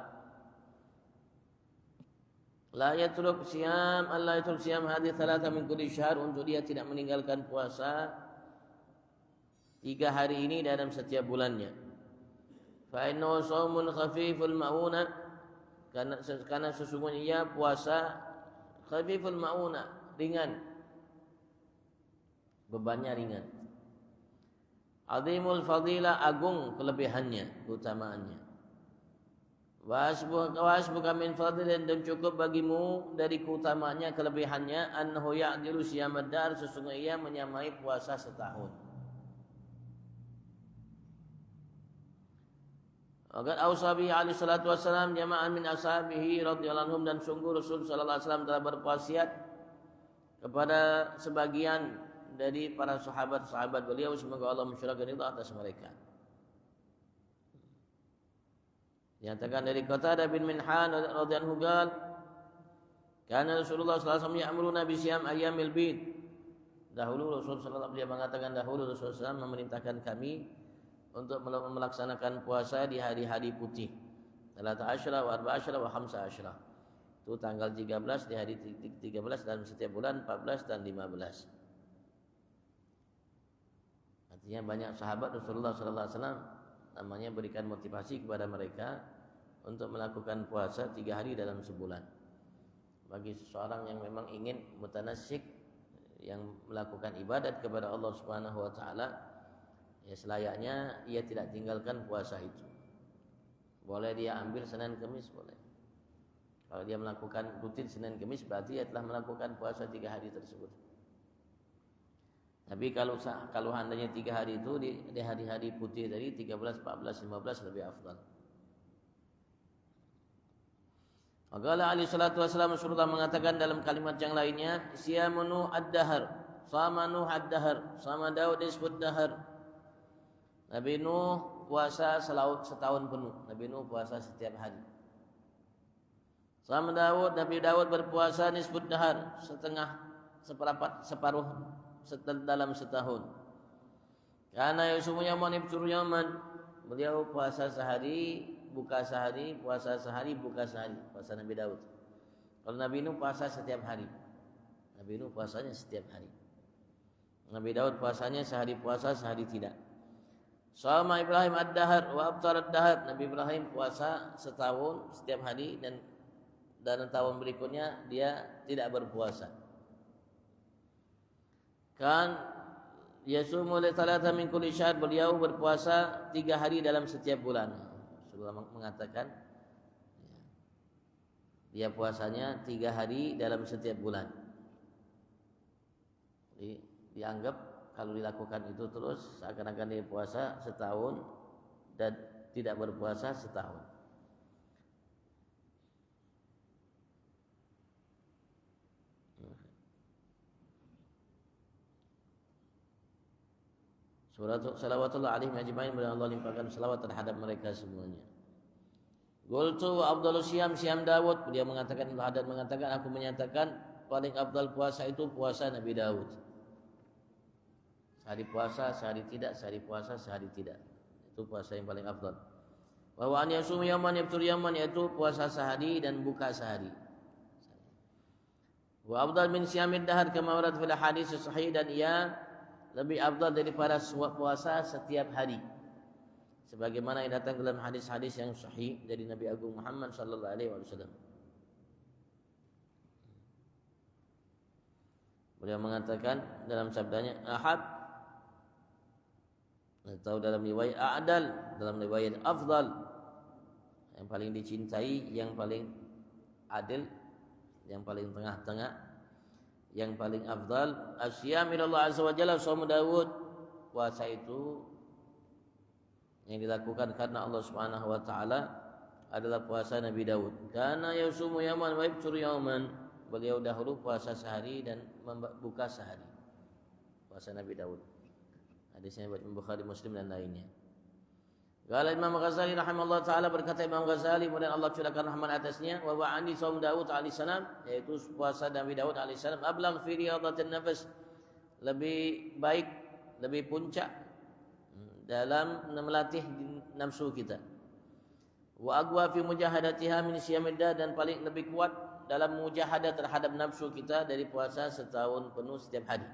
la yatruk siyam, Allah yatruk siyam hadhihi thalatha min kulli syahr, untuk dia tidak meninggalkan puasa 3 hari ini dalam setiap bulannya. Fa innahu shaumun khafiful mauna, karena sesungguhnya ia puasa khafiful mauna, ringan, bebannya ringan. Azimul fadilah, agung kelebihannya, keutamaannya. Wasbuka min fadlin, dan cukup bagimu dari keutamaannya, kelebihannya, annahu ya'dilu siyamad dahr, sesungguhnya ia menyamai puasa setahun. Agar ausabi alaihi salatu wassalam jama'an min ashabihi radhiyallahu anhum, dan sungguh Rasul sallallahu alaihi wasallam telah berwasiat kepada sebagian dari para sahabat-sahabat beliau, semoga Allah mensyurgakan itu atas mereka. Dinyatakan dari Qatadah bin Minhan radhiyallahu anhu, karena Rasulullah sallallahu alaihi wasallam ya'muruna bi siyam ayyamil bid. Dahulu Rasul sallallahu alaihi wasallam, dia mengatakan dahulu Rasul sallallahu alaihi wasallam memerintahkan kami untuk melaksanakan puasa di hari-hari putih. 13 wa 14 wa 15. Itu tanggal 13 di hari 13 dalam setiap bulan, 14 dan 15. Artinya banyak sahabat Rasulullah sallallahu alaihi wasallam namanya berikan motivasi kepada mereka untuk melakukan puasa 3 hari dalam sebulan. Bagi seseorang yang memang ingin mutanassik, yang melakukan ibadat kepada Allah Subhanahu wa taala, ya selayaknya ia tidak tinggalkan puasa itu. Boleh dia ambil Senin Kamis, boleh. Kalau dia melakukan rutin Senin Kamis, berarti ia telah melakukan puasa 3 hari tersebut. Tapi kalau handanya 3 hari itu di hari-hari putih tadi 13, 14, 15 lebih afdal. Maka Ali salatu wasallam Rasulullah mengatakan dalam kalimat yang lainnya, siyamunu ad-dahr, samanu ad-dahr, sama Daud disebut dahr. Nabi Nuh puasa setahun penuh. Nabi Nuh puasa setiap hari. Sama Daud, Nabi Daud berpuasa nisbut dahar, separuh dalam setahun. Karena yusumunya manib suryaman, beliau puasa sehari, buka sehari, puasa sehari, buka sehari. Puasa Nabi Daud. Kalau Nabi Nuh puasa setiap hari. Nabi Nuh puasanya setiap hari. Nabi Daud puasanya sehari puasa, sehari tidak. Sama Ibrahim ad-dahar wa abtar ad-dahar. Nabi Ibrahim puasa setahun setiap hari, dan tahun berikutnya dia tidak berpuasa. Kan yasumu li thalatha min kulli syahr, beliau berpuasa 3 hari dalam setiap bulan. Rasulullah mengatakan dia puasanya 3 hari dalam setiap bulan. Jadi dianggap kalau dilakukan itu terus seakan-akan dia puasa setahun dan tidak berpuasa setahun. Salawatullah alaihim ajma'in, mudah Allah limpahkan salawat terhadap mereka semuanya. Qultu wa afdalus siyam Daud, dia mengatakan, Hadad mengatakan, aku menyatakan paling afdal puasa itu puasa Nabi Daud. Sehari puasa, sehari tidak, sehari puasa, sehari tidak. Itu puasa yang paling afdal. Wa an yasum yaman yaftur yaman, yaitu puasa sehari dan buka sehari. Wa afdal min siyamid dahar kama warad fil hadis sahih, dan ia lebih afdal daripada puasa setiap hari. Sebagaimana yang datang dalam hadis-hadis yang sahih dari Nabi Agung Muhammad sallallahu alaihi wasallam. Beliau mengatakan dalam sabdanya ahab, atau dalam riwayat a'dal, dalam riwayat afdal, yang paling dicintai, yang paling adil, yang paling tengah-tengah, yang paling afdal asyam ilallah azza wa jalla shaum Daud. Puasa itu yang dilakukan karena Allah Subhanahu wa taala adalah puasa Nabi Daud. Karena yasumu yaman wa yaftur yaman, beliau dahulu puasa sehari dan buka sehari. Puasa Nabi Daud. Hadisnya Bukhari, Muslim dan lainnya. Qala Imam Ghazali rahimahullah taala, berkata Imam Ghazali, kemudian Allah curahkan rahmat atasnya, wa wa'ani shaum Daud alaihi salam, yaitu puasa Nabi Daud alaihi salam, ablagh fi riyadatin nafs, lebih baik, lebih puncak dalam melatih nafsu kita. Wa aqwa fi mujahadatiha min siyamidda, dan paling lebih kuat dalam mujahadah terhadap nafsu kita dari puasa setahun penuh setiap hari.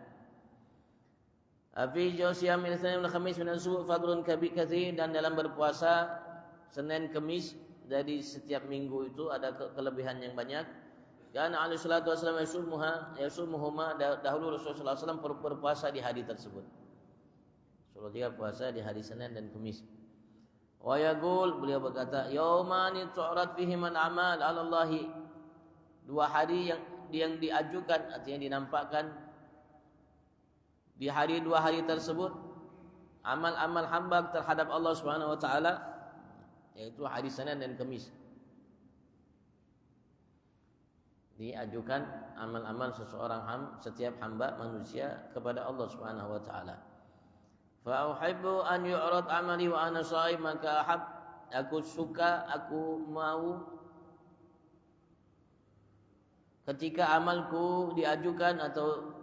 Fi siyam Isnin wal Khamis min as-su' fadlun katsir, dan dalam berpuasa Senin Kamis dari setiap minggu itu ada kelebihan yang banyak. Karena alaihi salatu wasallam yasumuhuma, dahulu Rasulullah SAW berpuasa di hari tersebut. Rasulullah juga puasa di hari Senin dan Kamis. Wa yaqul, beliau berkata, yaumani tu'rad fihi man amal 'ala Allah, dua hari yang diajukan, artinya dinampakkan di hari dua hari tersebut amal-amal hamba terhadap Allah Subhanahu wa taala, yaitu hari Senin dan Kamis. Diajukan amal-amal setiap hamba manusia kepada Allah Subhanahu wa taala. Fa uhibbu an yu'rad amali wa ana shaim, maka aku suka, aku mau ketika amalku diajukan atau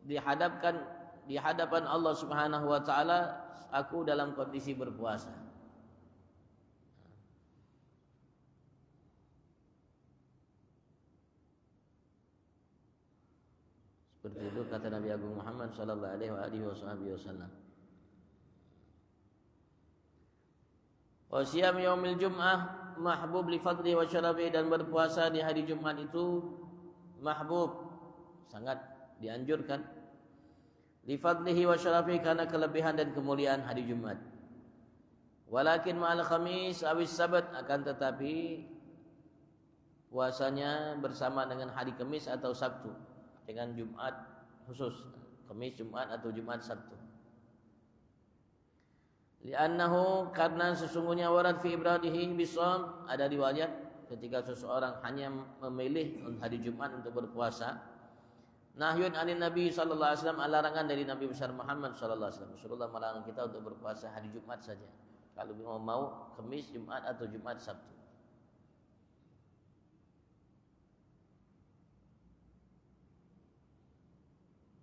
di hadapan Allah Subhanahu wa taala, aku dalam kondisi berpuasa. Seperti itu kata Nabi Agung Muhammad sallallahu alaihi wasallam. Wa siyam yaumil jum'ah mahbub li fadli wa syarafi, dan berpuasa di hari Jumat itu mahbub, sangat dianjurkan, li fadlihi wa syarafi, karena kelebihan dan kemuliaan hari Jumat. Walakin ma'al khamis awis sabat, akan tetapi puasanya bersama dengan hari Kamis atau Sabtu, dengan Jumat khusus, Kamis, Jumat atau Jumat, Sabtu. Li'annahu, karena sesungguhnya warad fi ibradihi bisawm, ada riwayat ketika seseorang hanya memilih hari Jumat untuk berpuasa, nahyun anin Nabi sallallahu alaihi wasallam, larangan dari Nabi besar Muhammad sallallahu alaihi wasallam. Rasulullah melarang kita untuk berpuasa hari Jumat saja. Kalau mau Kamis, Jumat atau Jumat, Sabtu.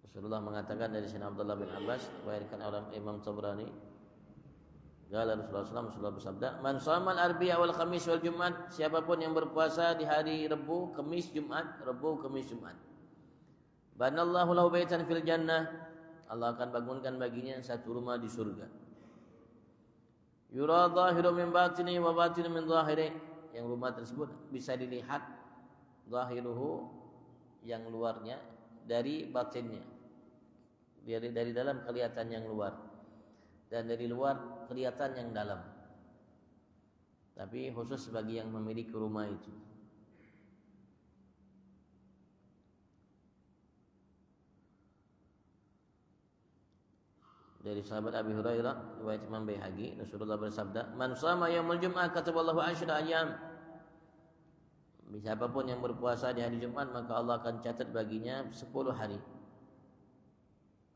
Rasulullah mengatakan dari Sayyidina Abdullah bin Abbas, diriwayatkan oleh Imam Tabrani, qala Rasulullah SAW bersabda, man shamal arbi'a wal khamis wal jumat, siapapun yang berpuasa di hari Rabu, Kamis, Jumat, Rabu, Kamis, Jumat, banallahu lahu baitan fil jannah, Allah akan bangunkan baginya satu rumah di surga. Yura zahiru min batini wa batinu min zahiri, yang rumah tersebut bisa dilihat zahiruhu, yang luarnya, dari batinnya, dari dalam kelihatan yang luar, dan dari luar kelihatan yang dalam. Tapi khusus bagi yang memiliki rumah itu. Dari sahabat Abi Hurairah, riwayat Imam Baihaqi, Rasulullah bersabda, man shama yaumul jum'ah kataballahu asyra ayyam, siapapun yang berpuasa di hari Jumat, maka Allah akan catat baginya 10 hari.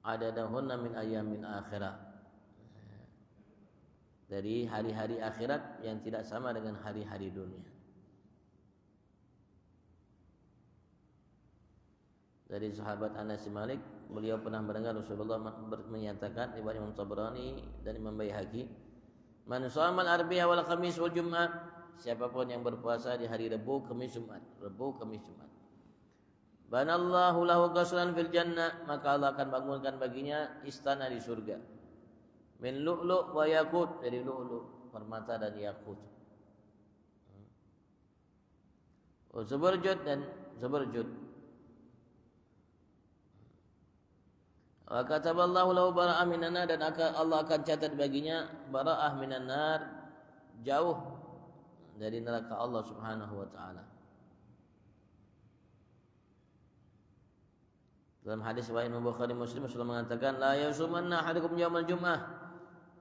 Adadahunna min ayyamin akhirah, dari hari-hari akhirat yang tidak sama dengan hari-hari dunia. dari sahabat Anas bin Malik, beliau pernah mendengar Rasulullah menyatakan, riwayat Imam Tabrani dan Imam Baihaqi, man shamal arbiyah wal khamis wal jum'ah, siapapun yang berpuasa di hari Rabu, Kamis, Jumat, Rabu, Kamis, Jumat, banallahu lahu qasran fil jannah, maka Allah akan bangunkan baginya istana di surga, min lu'lu' wa yakut, dari lu'lu', permata dan yakut, zubarjud dan zubarjud. Wa kataballahu lahu bara'ah minan nar, dan Allah akan catat baginya bara'ah minan nar, jauh dari neraka Allah Subhanahu wa taala. Dalam hadis riwayat Bukhari Muslim, Rasulullah mengatakan, la yasumanna ahadukum yaumal jum'ah,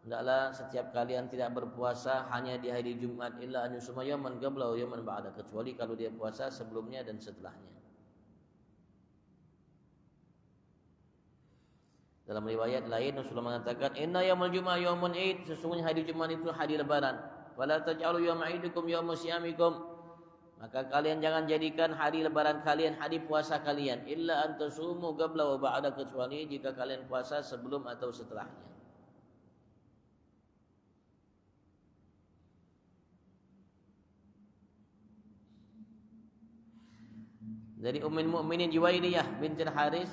hendaklah setiap kalian tidak berpuasa hanya di hari Jumat, illa an yusuma yawman qabla wa yawman ba'da, kecuali kalau dia puasa sebelumnya dan setelahnya. Dalam riwayat lain Rasulullah mengatakan, inna yaumul jum'ah yaumun id, sesungguhnya hari Jumat itu hari lebaran. Wala taj'alu yawma idikum yawma siyamikum, maka kalian jangan jadikan hari lebaran kalian hari puasa kalian, illa an tasumu qabla wa ba'da, kecuali jika kalian puasa sebelum atau setelahnya. Dari Ummul Mukminin Juwairiyah binti Haris,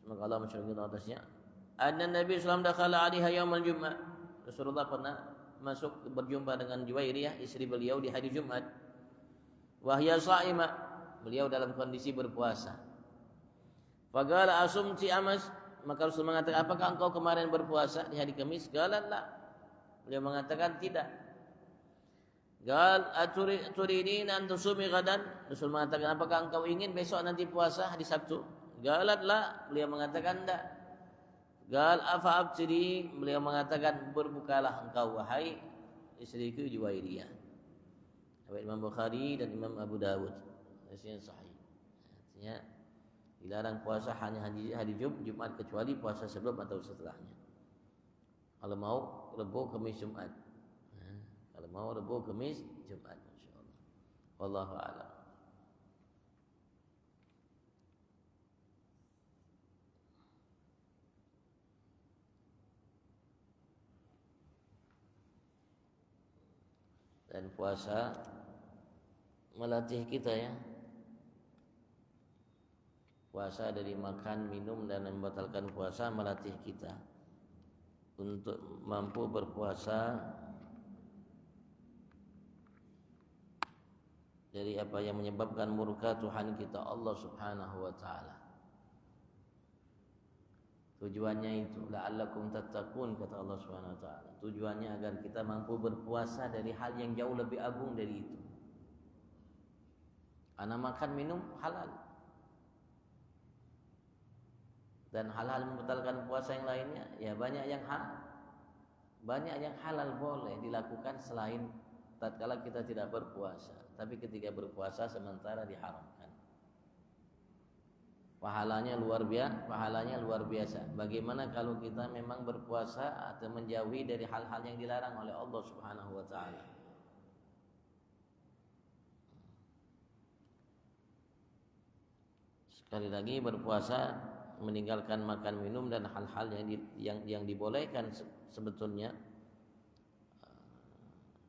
semoga Allah mensyurga atasnya, anna Nabi sallallahu alaihi wasallam dakhala 'alaiha yaumal jum'ah, Rasulullah pernah masuk berjumpa dengan Juwairiyah, istri beliau, di hari Jumat. Wahya sha'imah, beliau dalam kondisi berpuasa. Faqala asumti amas, maka Rasul mengatakan, apakah engkau kemarin berpuasa di hari Kamis? Qala la, beliau mengatakan tidak. Qal aturidina an tusumi ghadan, Rasul mengatakan, apakah engkau ingin besok nanti puasa hari Sabtu? Qalat la, beliau mengatakan tidak. Qal afa abtiri, beliau mengatakan, berbukalah engkau wahai istriku Juwairiyah. Imam Bukhari dan Imam Abu Dawud, hadisnya sahih. Artinya dilarang puasa hanya hari Jumat, kecuali puasa sebelum atau setelahnya. Kalau mau Rabu, Kamis, Jumat. Kalau mau Rabu, Kamis, Jumat, insyaallah. Wallahu a'lam. Dan puasa melatih kita ya. Puasa dari makan, minum dan membatalkan puasa melatih kita untuk mampu berpuasa dari apa yang menyebabkan murka Tuhan kita Allah Subhanahu wa taala. Tujuannya itu la'allakum tattaqun, kata Allah Subhanahu wa taala. Tujuannya agar kita mampu berpuasa dari hal yang jauh lebih agung dari itu. Karena makan minum halal. Dan hal-hal membatalkan puasa yang lainnya ya banyak yang halal. Banyak yang halal boleh dilakukan selain tatkala kita tidak berpuasa. Tapi ketika berpuasa sementara diharamkan. Pahalanya luar biasa. Bagaimana kalau kita memang berpuasa atau menjauhi dari hal-hal yang dilarang oleh Allah Subhanahu wa taala? Sekali lagi, berpuasa meninggalkan makan minum dan hal-hal yang dibolehkan sebetulnya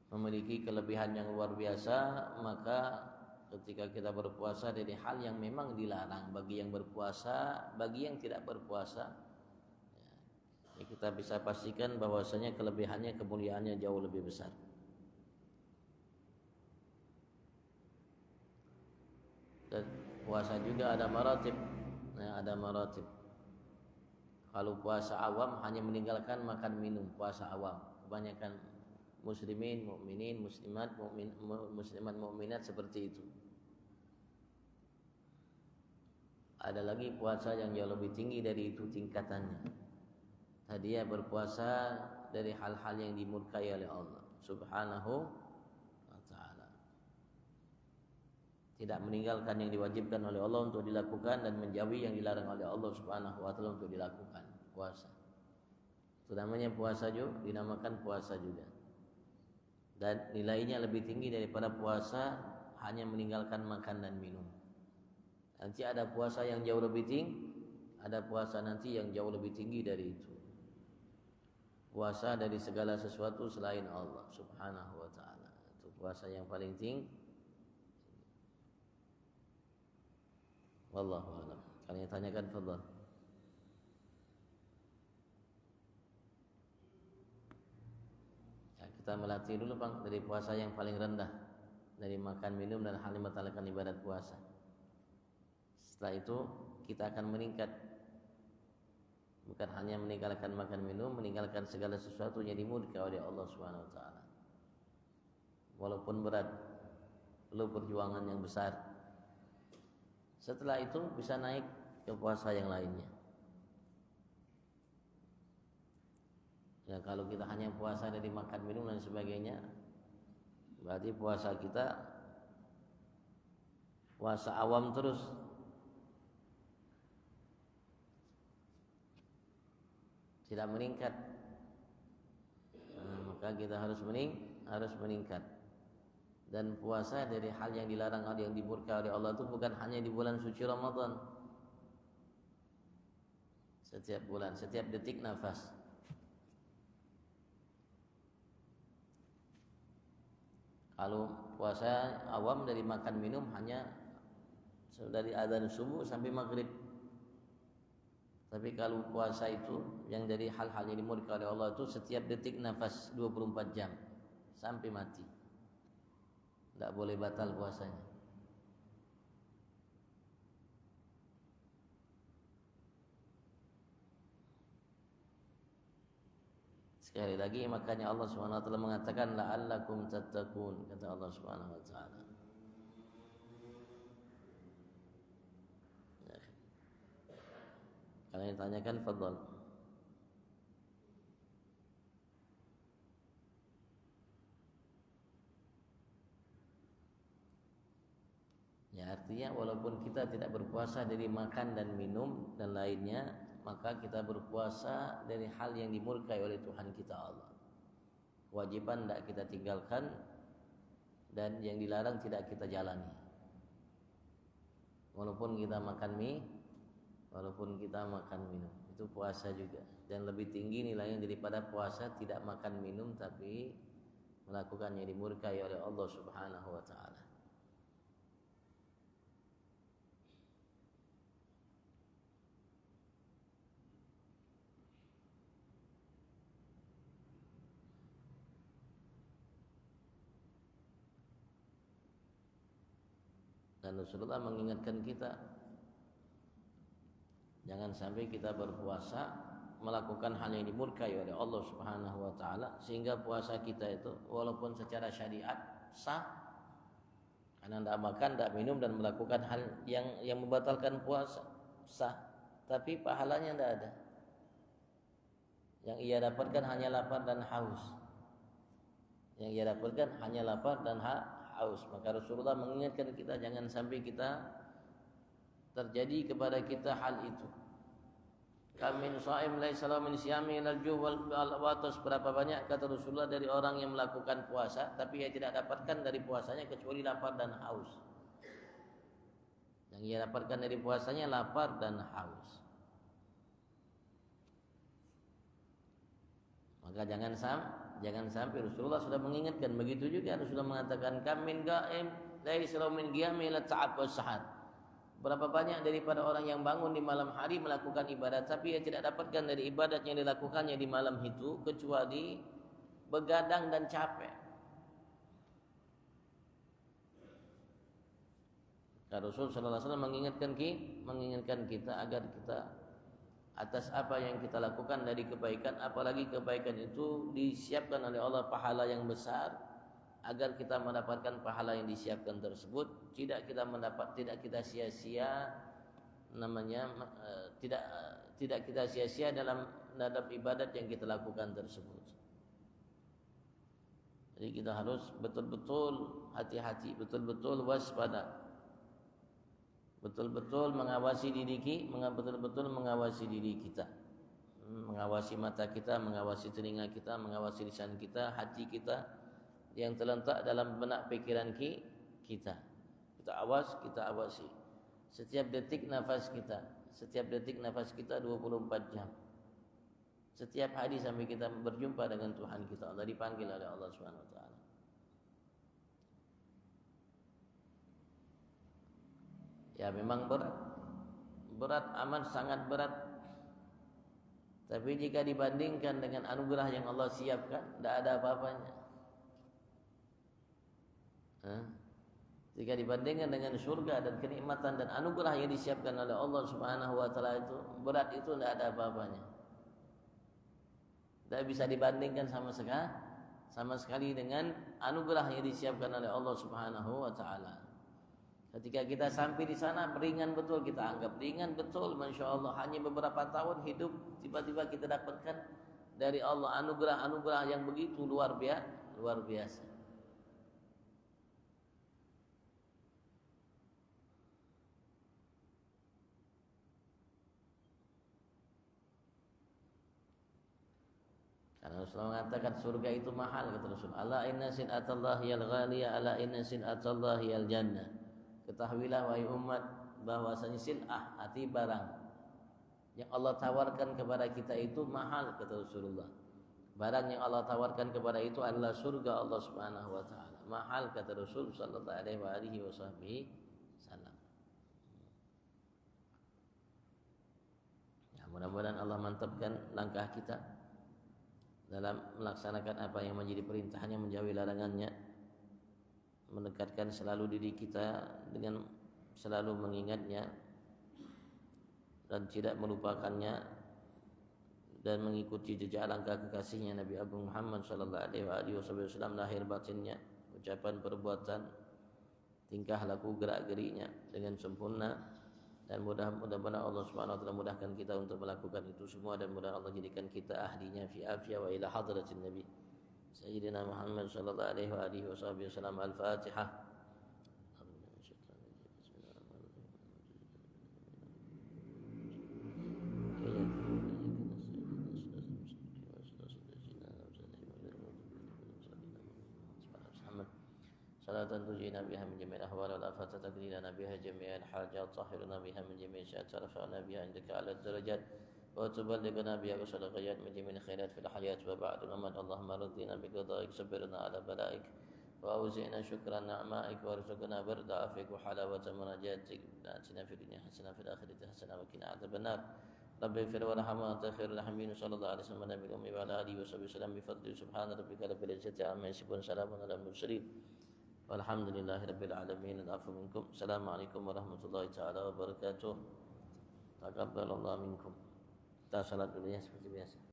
memiliki kelebihan yang luar biasa. Maka ketika kita berpuasa dari hal yang memang dilarang bagi yang berpuasa, bagi yang tidak berpuasa, ya, kita bisa pastikan bahwasanya kelebihannya, kemuliaannya jauh lebih besar. Dan puasa juga ada maratib. Nah, ada maratib. Kalau puasa awam hanya meninggalkan makan minum, puasa awam. Kebanyakan muslimin, mukminin, muslimat, mukminat seperti itu. Ada lagi puasa yang jauh lebih tinggi dari itu tingkatannya. Dia berpuasa dari hal-hal yang dimurkai oleh Allah Subhanahu wa taala. Tidak meninggalkan yang diwajibkan oleh Allah untuk dilakukan dan menjauhi yang dilarang oleh Allah Subhanahu wa taala untuk dilakukan. Puasa. Itu namanya puasa juga, dinamakan puasa juga. Dan nilainya lebih tinggi daripada puasa hanya meninggalkan makan dan minum. Nanti ada puasa yang jauh lebih tinggi, ada puasa nanti yang jauh lebih tinggi dari itu. Puasa dari segala sesuatu selain Allah Subhanahu wa taala. Itu puasa yang paling tinggi. Wallahu a'lam. Kalian tanyakan, fadhal. Ya, kita melatih dulu Bang dari puasa yang paling rendah, dari makan minum dan hal yang membatalkan ibadat puasa. Setelah itu kita akan meningkat, bukan hanya meninggalkan makan minum, meninggalkan segala sesuatu yang dimurkai oleh Allah Subhanahu wa taala. Walaupun berat, perlu perjuangan yang besar. Setelah itu bisa naik ke puasa yang lainnya. Ya, kalau kita hanya puasa dari makan minum dan sebagainya, berarti puasa kita puasa awam terus. Tidak meningkat. Maka kita harus meningkat. Dan puasa dari hal yang dilarang, yang dimurkai oleh Allah itu bukan hanya di bulan suci Ramadan. Setiap bulan, setiap detik nafas. Kalau puasa awam dari makan minum hanya dari adzan subuh sampai maghrib. Tapi kalau puasa itu yang dari hal-hal yang dimurkai oleh Allah itu setiap detik nafas 24 jam sampai mati. Tidak boleh batal puasanya. Sekali lagi makanya Allah Subhanahu wa taala mengatakan la'allakum tattaqun, kata Allah Subhanahu wa taala. Kalian tanyakan, fadhal. Ya, artinya walaupun kita tidak berpuasa dari makan dan minum dan lainnya, maka kita berpuasa dari hal yang dimurkai oleh Tuhan kita Allah. Kewajiban tidak kita tinggalkan dan yang dilarang tidak kita jalani. Walaupun kita makan mie, walaupun kita makan minum, itu puasa juga. Dan lebih tinggi nilainya daripada puasa tidak makan minum tapi melakukan yang dimurkai oleh Allah Subhanahu wa taala. Dan Rasulullah mengingatkan kita, jangan sampai kita berpuasa melakukan hal yang dimurkai oleh Allah Subhanahu wa taala sehingga puasa kita itu walaupun secara syariat sah karena tidak makan, tidak minum dan melakukan hal yang membatalkan puasa sah, tapi pahalanya tidak ada. Yang ia dapatkan hanya lapar dan haus. Yang ia dapatkan hanya lapar dan haus. Maka Rasulullah mengingatkan kita jangan sampai kita terjadi kepada kita hal itu. Kamin shaim laisa lahu min siyami ilal ju' wal watas, berapa banyak kata Rasulullah dari orang yang melakukan puasa tapi ia tidak dapatkan dari puasanya kecuali lapar dan haus. Yang ia dapatkan dari puasanya lapar dan haus. Maka jangan sampai Rasulullah sudah mengingatkan. Begitu juga Rasulullah mengatakan kamin ghaim laisa lahu min qiyami ila ta'ab was sahar. Berapa banyak daripada orang yang bangun di malam hari melakukan ibadat tapi ia tidak dapatkan dari ibadat yang dilakukannya di malam itu kecuali begadang dan capek. Rasul sallallahu alaihi wasallam mengingatkan kita agar kita atas apa yang kita lakukan dari kebaikan, apalagi kebaikan itu disiapkan oleh Allah pahala yang besar, agar kita mendapatkan pahala yang disiapkan tersebut tidak kita sia-sia tidak kita sia-sia dalam ibadat yang kita lakukan tersebut. Jadi kita harus betul-betul hati-hati, betul-betul waspada, betul-betul mengawasi diri kita, mengawasi mata kita, mengawasi telinga kita, mengawasi lisan kita, hati kita yang terletak dalam benak pikiran kita. Kita awasi. Setiap detik nafas kita, setiap detik nafas kita 24 jam. Setiap hari sampai kita berjumpa dengan Tuhan kita, Allah dipanggil oleh Allah Subhanahu wa taala. Ya memang berat. Berat, amat sangat berat. Tapi jika dibandingkan dengan anugerah yang Allah siapkan, tidak ada apa-apanya. Jika dibandingkan dengan surga dan kenikmatan dan anugerah yang disiapkan oleh Allah Subhanahu wa taala, itu berat, itu tidak ada apa-apanya. Tidak bisa dibandingkan sama sekali dengan anugerah yang disiapkan oleh Allah Subhanahu wa taala. Ketika kita sampai di sana, ringan betul, kita anggap ringan betul, Masya Allah. Hanya beberapa tahun hidup, tiba-tiba kita dapatkan dari Allah anugerah-anugerah yang begitu luar biasa. Karena Rasulullah mengatakan surga itu mahal, kata Rasul. Ala inna sin'atallahi al-ghaliyah, ala inna sin'atallahi al-jannah. Ketahuilah wahai umat bahwasanya sil'ah, arti barang yang Allah tawarkan kepada kita itu mahal, kata Rasulullah. Barang yang Allah tawarkan kepada itu adalah surga Allah Subhanahu wa taala. Mahal, kata Rasul sallallahu alaihi wasallam. Ya, mudah-mudahan Allah mantapkan langkah kita dalam melaksanakan apa yang menjadi perintahnya, menjauhi larangannya, mendekatkan selalu diri kita dengan selalu mengingatnya dan tidak melupakannya, dan mengikuti jejak langkah kekasihnya Nabi Agung Muhammad sallallahu alaihi wasallam, lahir batinnya, ucapan, perbuatan, tingkah laku, gerak-geriknya dengan sempurna. Dan mudah-mudahan Allah Subhanahu wa taala mudahkan kita untuk melakukan itu semua, dan mudah Allah jadikan kita ahlinya fi afiyah wa ila hadratin Nabi Sayyidina Muhammad sallallahu alaihi wasallam. Al-Fatihah. صلاة تنجينا بها من جميع الأهوال والآفات، تقضي لنا بها جميع الحاجات، تطهرنا بها من جميع الشهوات، ترفعنا بها عندك على الدرجات، وتبلغنا بها أقصى الغايات من جميع الخيرات في الحياة وبعد الأمد. اللهم رضينا بقضائك، صبرنا على بلائك، وأوزعنا شكر نعمائك، وارزقنا برد عافيك وحلاوة مناجاتك. آتنا في الدنيا حسنة وفي الآخرة حسنة وقنا عذاب النار. رب اغفر وارحم وأنت خير الراحمين. صلى الله عليه وسلم النبي الأمي وعلى آله وصحبه وسلم بفضله. سبحان ربك رب العزة عما يصفون، سلام على المرسلين walhamdulillahi rabbil alamin. Al-afu minkum. Assalamualaikum warahmatullahi ta'ala wabarakatuh. Taqabbalallahu minkum. Kita salat dulu ya seperti biasa.